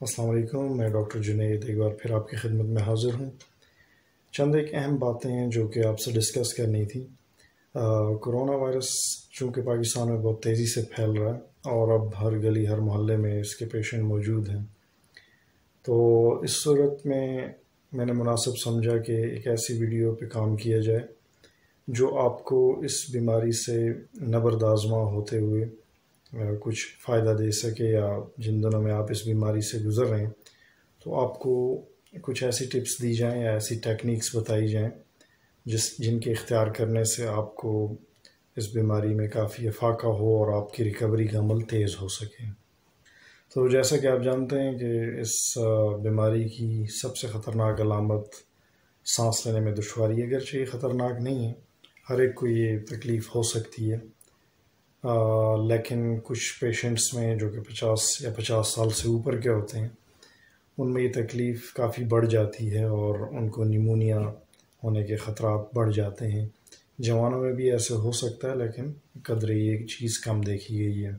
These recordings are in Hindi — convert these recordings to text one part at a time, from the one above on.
अस्सलाम वालेकुम। मैं डॉक्टर जुनैद एक बार फिर आपकी खिदमत में हाज़िर हूँ। चंद एक अहम बातें हैं जो कि आपसे डिस्कस करनी थी। कोरोना वायरस चूँकि पाकिस्तान में बहुत तेज़ी से फैल रहा है और अब हर गली हर मोहल्ले में इसके पेशेंट मौजूद हैं, तो इस सूरत में मैंने मुनासिब समझा कि एक ऐसी वीडियो पे काम किया जाए जो आपको इस बीमारी से नबर्दाज़मा होते हुए कुछ फ़ायदा दे सके, या जिन दिनों में आप इस बीमारी से गुज़र रहे हैं तो आपको कुछ ऐसी टिप्स दी जाएं या ऐसी टेक्निक्स बताई जाएं जिनके इख्तियार करने से आपको इस बीमारी में काफ़ी अफाका हो और आपकी रिकवरी का अमल तेज़ हो सके। तो जैसा कि आप जानते हैं कि इस बीमारी की सबसे ख़तरनाक अलामत सांस लेने में दुश्वारी है। अगरचे ये ख़तरनाक नहीं है, हर एक को ये तकलीफ़ हो सकती है, लेकिन कुछ पेशेंट्स में जो कि 50 या 50 साल से ऊपर के होते हैं उनमें ये तकलीफ़ काफ़ी बढ़ जाती है और उनको निमोनिया होने के ख़तरात बढ़ जाते हैं। जवानों में भी ऐसे हो सकता है, लेकिन कदरे ये चीज़ कम देखी गई है।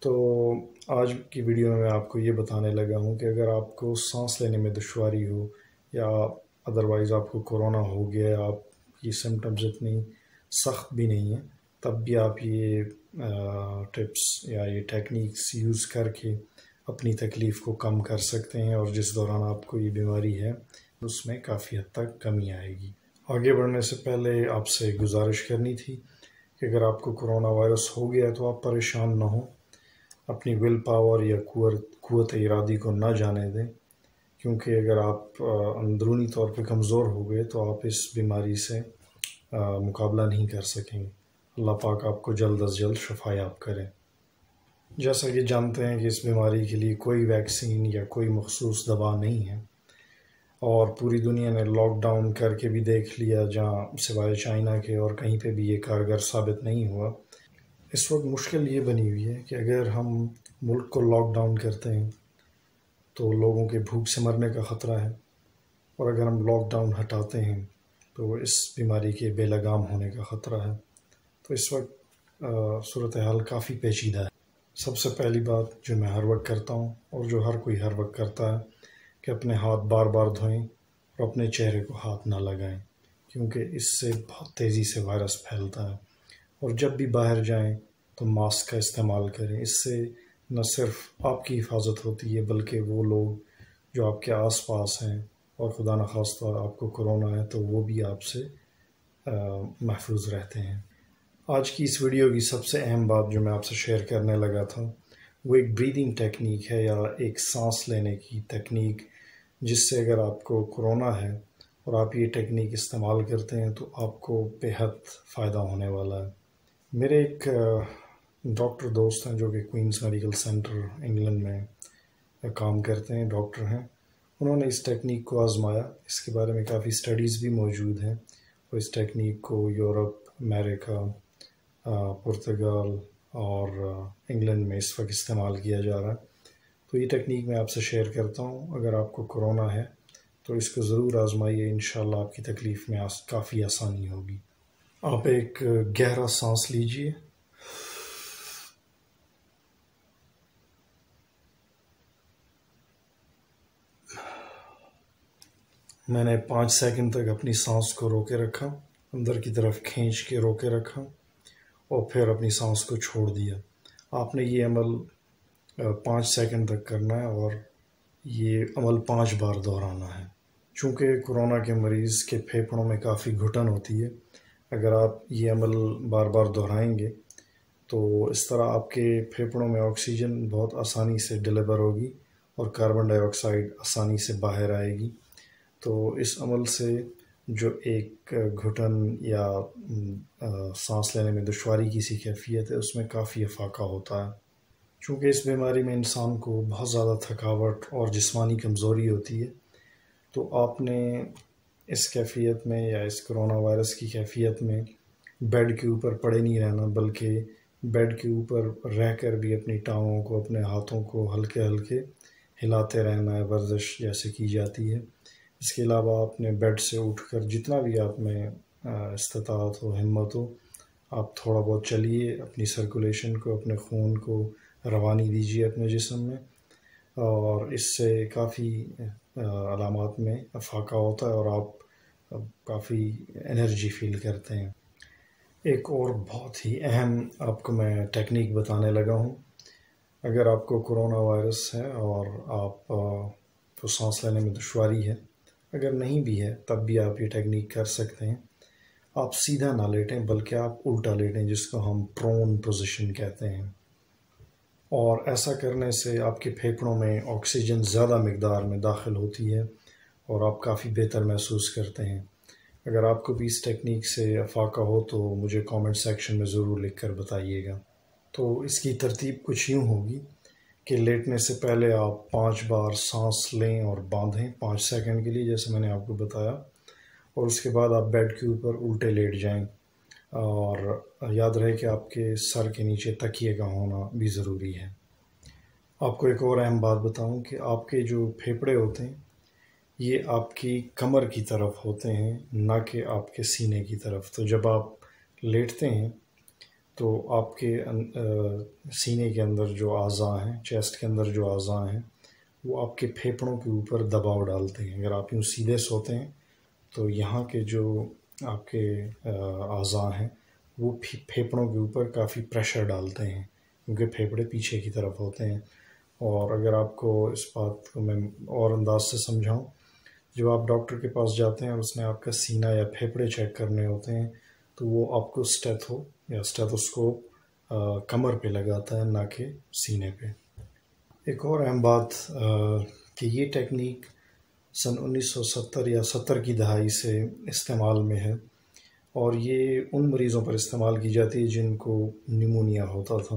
तो आज की वीडियो में मैं आपको ये बताने लगा हूँ कि अगर आपको सांस लेने में दुश्वारी हो या अदरवाइज़ आपको कोरोना हो गया, आपकी सिम्टम्स इतनी सख्त भी नहीं है, तब भी आप ये टिप्स या ये टेक्निक्स यूज़ करके अपनी तकलीफ़ को कम कर सकते हैं और जिस दौरान आपको ये बीमारी है उसमें काफ़ी हद तक कमी आएगी। आगे बढ़ने से पहले आपसे गुजारिश करनी थी कि अगर आपको कोरोना वायरस हो गया तो आप परेशान ना हो, अपनी विल पावर या कुव्वत इरादी को ना जाने दें, क्योंकि अगर आप अंदरूनी तौर पे कमज़ोर हो गए तो आप इस बीमारी से मुकाबला नहीं कर सकेंगे। अल्लाह पाक आपको जल्द अज जल्द शफ़ायाब करें। जैसा कि जानते हैं कि इस बीमारी के लिए कोई वैक्सीन या कोई मखसूस दवा नहीं है और पूरी दुनिया ने लॉकडाउन करके भी देख लिया, जहाँ सिवाय चाइना के और कहीं पे भी ये कारगर साबित नहीं हुआ। इस वक्त मुश्किल ये बनी हुई है कि अगर हम मुल्क को लॉकडाउन करते हैं तो लोगों के भूख से मरने का ख़तरा है, और अगर हम लॉकडाउन हटाते हैं तो इस बीमारी के बेलगाम होने का ख़तरा है। तो इस वक्त सूरत हाल काफ़ी पेचीदा है। सबसे पहली बात जो मैं हर वक्त करता हूँ और जो हर कोई हर वक्त करता है कि अपने हाथ बार बार धोएं और अपने चेहरे को हाथ ना लगाएं, क्योंकि इससे बहुत तेज़ी से वायरस फैलता है। और जब भी बाहर जाएं तो मास्क का इस्तेमाल करें। इससे न सिर्फ आपकी हिफाजत होती है बल्कि वो लोग जो आपके आसपास हैं और खुदा न खास्ता आपको कोरोना है तो वो भी आपसे महफूज रहते हैं। आज की इस वीडियो की सबसे अहम बात जो मैं आपसे शेयर करने लगा था वो एक ब्रीदिंग टेक्निक है या एक सांस लेने की टेक्निक, जिससे अगर आपको कोरोना है और आप ये टेक्निक इस्तेमाल करते हैं तो आपको बेहद फ़ायदा होने वाला है। मेरे एक डॉक्टर दोस्त हैं जो कि क्वींस मेडिकल सेंटर इंग्लैंड में काम करते हैं, डॉक्टर हैं। उन्होंने इस टेक्निक को आज़माया, इसके बारे में काफ़ी स्टडीज़ भी मौजूद हैं और इस टेक्निक को यूरोप, अमेरिका, पुर्तगाल और इंग्लैंड में इस वक्त इस्तेमाल किया जा रहा है। तो ये टेक्निक मैं आपसे शेयर करता हूँ। अगर आपको कोरोना है तो इसको ज़रूर आज़माइए, इंशाल्लाह आपकी तकलीफ़ में काफ़ी आसानी होगी। आप एक गहरा सांस लीजिए, मैंने 5 सेकंड तक अपनी सांस को रोके रखा, अंदर की तरफ खींच के रोके रखा और फिर अपनी सांस को छोड़ दिया। आपने ये अमल 5 सेकंड तक करना है और ये अमल 5 बार दोहराना है। चूँकि कोरोना के मरीज़ के फेफड़ों में काफ़ी घुटन होती है, अगर आप ये अमल बार बार दोहराएंगे तो इस तरह आपके फेफड़ों में ऑक्सीजन बहुत आसानी से डिलीवर होगी और कार्बन डाइऑक्साइड आसानी से बाहर आएगी। तो इस अमल से जो एक घुटन या सांस लेने में दुश्वारी की सी कैफियत है उसमें काफ़ी अफाका होता है। चूँकि इस बीमारी में इंसान को बहुत ज़्यादा थकावट और जिस्मानी कमज़ोरी होती है, तो आपने इस कैफियत में या इस कोरोना वायरस की कैफियत में बेड के ऊपर पड़े नहीं रहना, बल्कि बेड के ऊपर रहकर भी अपनी टांगों को, अपने हाथों को हल्के हल्के हिलाते रहना है, वर्जिश जैसे की जाती है। इसके अलावा आपने बेड से उठकर जितना भी आप में इस्तिताअत हो, हिम्मत हो, आप थोड़ा बहुत चलिए, अपनी सर्कुलेशन को, अपने खून को रवानी दीजिए अपने जिस्म में। और इससे काफ़ी अलामात में अफाका होता है और आप काफ़ी एनर्जी फील करते हैं। एक और बहुत ही अहम आपको मैं टेक्निक बताने लगा हूँ। अगर आपको कोरोना वायरस है और आप को सांस लेने में दुश्वारी है, अगर नहीं भी है तब भी आप ये टेक्निक कर सकते हैं। आप सीधा ना लेटें बल्कि आप उल्टा लेटें, जिसको हम प्रोन पोजीशन कहते हैं। और ऐसा करने से आपके फेफड़ों में ऑक्सीजन ज़्यादा मिकदार में दाखिल होती है और आप काफ़ी बेहतर महसूस करते हैं। अगर आपको भी इस टेक्निक से अफाका हो तो मुझे कमेंट सेक्शन में ज़रूर लिख कर बताइएगा। तो इसकी तरतीब कुछ यूँ होगी कि लेटने से पहले आप 5 बार सांस लें और बांधें 5 सेकंड के लिए, जैसे मैंने आपको बताया, और उसके बाद आप बेड के ऊपर उल्टे लेट जाएं। और याद रहे कि आपके सर के नीचे तकिए का होना भी ज़रूरी है। आपको एक और अहम बात बताऊं कि आपके जो फेफड़े होते हैं ये आपकी कमर की तरफ होते हैं, ना कि आपके सीने की तरफ। तो जब आप लेटते हैं तो आपके सीने के अंदर जो आज़ा हैं, चेस्ट के अंदर जो आज़ा हैं, वो आपके फेफड़ों के ऊपर दबाव डालते हैं। अगर आप यूँ सीधे सोते हैं तो यहाँ के जो आपके आज़ा हैं वो फेफड़ों के ऊपर काफ़ी प्रेशर डालते हैं, क्योंकि फेफड़े पीछे की तरफ होते हैं। और अगर आपको इस बात को मैं और अंदाज से समझाऊं, जब आप डॉक्टर के पास जाते हैं और उसने आपका सीना या फेफड़े चेक करने होते हैं तो वो आपको स्टेथो या स्टेथोस्कोप कमर पे लगाता है, ना कि सीने पे। एक और अहम बात कि ये टेक्निक सन 1970 या 70 की दहाई से इस्तेमाल में है और ये उन मरीज़ों पर इस्तेमाल की जाती है जिनको निमोनिया होता था।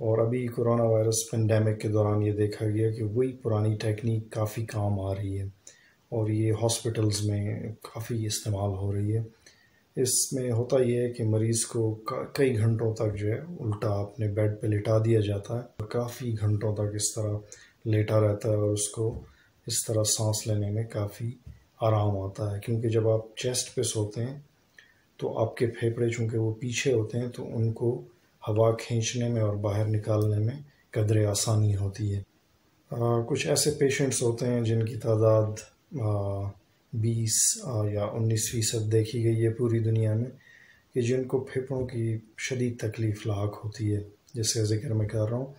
और अभी कोरोना वायरस पेंडेमिक के दौरान ये देखा गया कि वही पुरानी टेक्निक काफ़ी काम आ रही है और ये हॉस्पिटल्स में काफ़ी इस्तेमाल हो रही है। इसमें होता ये है कि मरीज़ को कई घंटों तक जो है उल्टा अपने बेड पे लिटा दिया जाता है और काफ़ी घंटों तक इस तरह लेटा रहता है और उसको इस तरह सांस लेने में काफ़ी आराम आता है। क्योंकि जब आप चेस्ट पे सोते हैं तो आपके फेफड़े चूँकि वो पीछे होते हैं तो उनको हवा खींचने में और बाहर निकालने में कदरे आसानी होती है। कुछ ऐसे पेशेंट्स होते हैं जिनकी तादाद 20 या 19% देखी गई है पूरी दुनिया में, कि जिनको फेफड़ों की शदीद तकलीफ़ लाक होती है, जिसका ज़िक्र मैं कर रहा हूँ।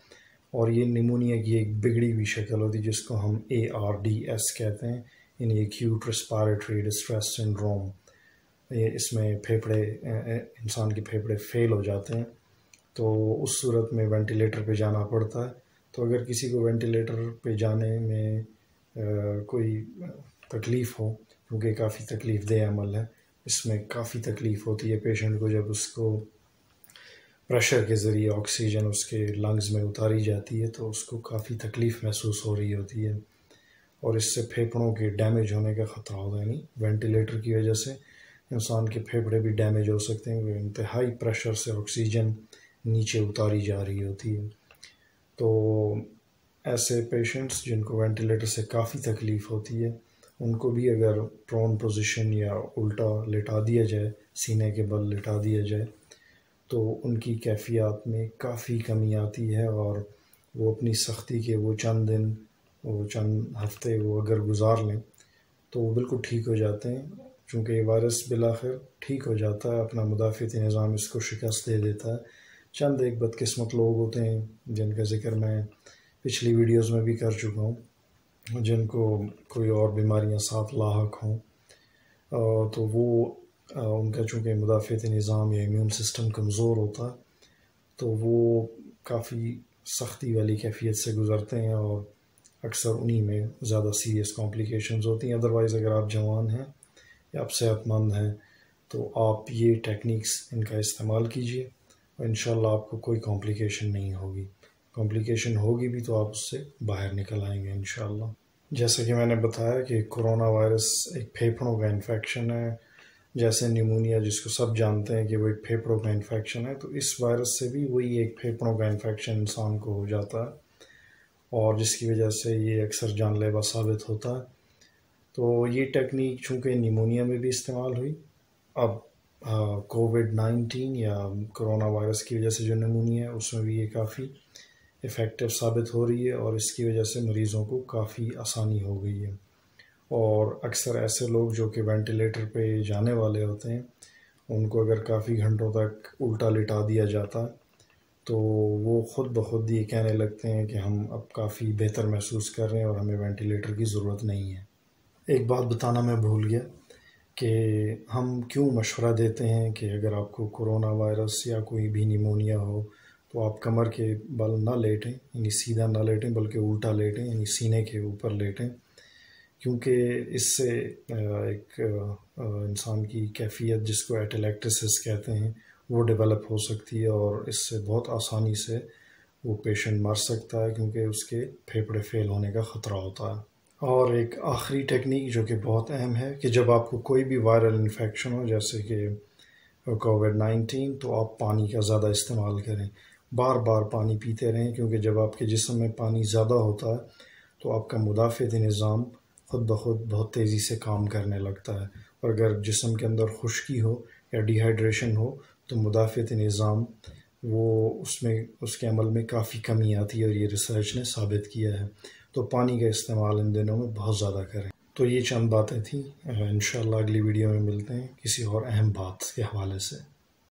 और ये निमोनिया की एक बिगड़ी हुई शक्ल होती है जिसको हम ARDS कहते हैं, यानी एक्यूट रेस्पिरेटरी डिस्ट्रेस सिंड्रोम। ये इसमें फेफड़े इंसान के फेफड़े फेल हो जाते हैं, तो उस सूरत में वेंटिलेटर पे जाना पड़ता है। तो अगर किसी को वेंटिलेटर पे जाने में कोई तकलीफ़ हो, क्योंकि काफ़ी तकलीफ़ दे अमल है, इसमें काफ़ी तकलीफ़ होती है पेशेंट को जब उसको प्रेशर के ज़रिए ऑक्सीजन उसके लंग्स में उतारी जाती है तो उसको काफ़ी तकलीफ़ महसूस हो रही होती है और इससे फेफड़ों के डैमेज होने का ख़तरा होता है। यानी वेंटिलेटर की वजह से इंसान के फेफड़े भी डैमेज हो सकते हैं, इंतहाई प्रेशर से ऑक्सीजन नीचे उतारी जा रही होती है। तो ऐसे पेशेंट्स जिनको वेंटिलेटर से काफ़ी तकलीफ़ होती है, उनको भी अगर प्रोन पोजीशन या उल्टा लेटा दिया जाए, सीने के बल लेटा दिया जाए, तो उनकी कैफियत में काफ़ी कमी आती है और वो अपनी सख्ती के वो चंद दिन, वो चंद हफ्ते वो अगर गुजार लें तो वो बिल्कुल ठीक हो जाते हैं। चूँकि ये वायरस बिलाखिर ठीक हो जाता है, अपना मुदाफ़ती निज़ाम इसको शिकस्त दे देता है। चंद एक बदकिस्मत लोग होते हैं जिनका ज़िक्र मैं पिछली वीडियोज़ में भी कर चुका हूँ, जिनको कोई और बीमारियाँ साथ लाहक हों, तो वो उनका चूँकि मुदाफ़ती निज़ाम या इम्यून सिस्टम कमज़ोर होता है तो वो काफ़ी सख्ती वाली कैफियत से गुज़रते हैं और अक्सर उन्हीं में ज़्यादा सीरियस कॉम्प्लिकेशंस होती हैं। अदरवाइज़ अगर आप जवान हैं या आप सेहतमंद हैं तो आप ये टेक्निक्स इनका इस्तेमाल कीजिए और इंशाल्लाह आपको कोई कॉम्प्लिकेशन नहीं होगी। कॉम्प्लिकेशन होगी भी तो आप उससे बाहर निकल आएंगे इंशाल्लाह। जैसे कि मैंने बताया कि कोरोना वायरस एक फेफड़ों का इन्फेक्शन है, जैसे निमोनिया जिसको सब जानते हैं कि वो एक फेफड़ों का इन्फेक्शन है, तो इस वायरस से भी वही एक फेफड़ों का इन्फेक्शन इंसान को हो जाता है और जिसकी वजह से ये अक्सर जानलेवा साबित होता है। तो ये टेक्निक चूँकि निमोनिया में भी इस्तेमाल हुई, अब कोविड-19 या कोरोना वायरस की वजह से जो निमोनिया है उसमें भी ये काफ़ी इफ़ेक्टिव साबित हो रही है और इसकी वजह से मरीज़ों को काफ़ी आसानी हो गई है। और अक्सर ऐसे लोग जो कि वेंटिलेटर पे जाने वाले होते हैं, उनको अगर काफ़ी घंटों तक उल्टा लिटा दिया जाता है तो वो ख़ुद ब खुद ये कहने लगते हैं कि हम अब काफ़ी बेहतर महसूस कर रहे हैं और हमें वेंटिलेटर की ज़रूरत नहीं है। एक बात बताना मैं भूल गया कि हम क्यों मशवरा देते हैं कि अगर आपको कोरोना वायरस या कोई भी निमोनिया हो तो आप कमर के बल ना लेटें, यानी सीधा ना लेटें बल्कि उल्टा लेटें, यानी सीने के ऊपर लेटें, क्योंकि इससे एक इंसान की कैफियत जिसको एटेलेक्टिसिस कहते हैं वो डेवलप हो सकती है और इससे बहुत आसानी से वो पेशेंट मर सकता है क्योंकि उसके फेफड़े फेल होने का ख़तरा होता है। और एक आखिरी टेक्निक जो कि बहुत अहम है कि जब आपको कोई भी वायरल इन्फेक्शन हो जैसे कि कोविड-19 तो आप पानी का ज़्यादा इस्तेमाल करें, बार बार पानी पीते रहें, क्योंकि जब आपके जिस्म में पानी ज़्यादा होता है तो आपका मुदाफ़ियती निज़ाम ख़ुद ब खुद बहुत तेज़ी से काम करने लगता है। और अगर जिस्म के अंदर खुश्की हो या डिहाइड्रेशन हो तो मुदाफ़ियती निज़ाम वो उसके अमल में काफ़ी कमी आती है और ये रिसर्च ने साबित किया है। तो पानी का इस्तेमाल इन दिनों में बहुत ज़्यादा करें। तो ये चंद बातें थीं। इंशाअल्लाह अगली वीडियो में मिलते हैं किसी और अहम बात के हवाले से।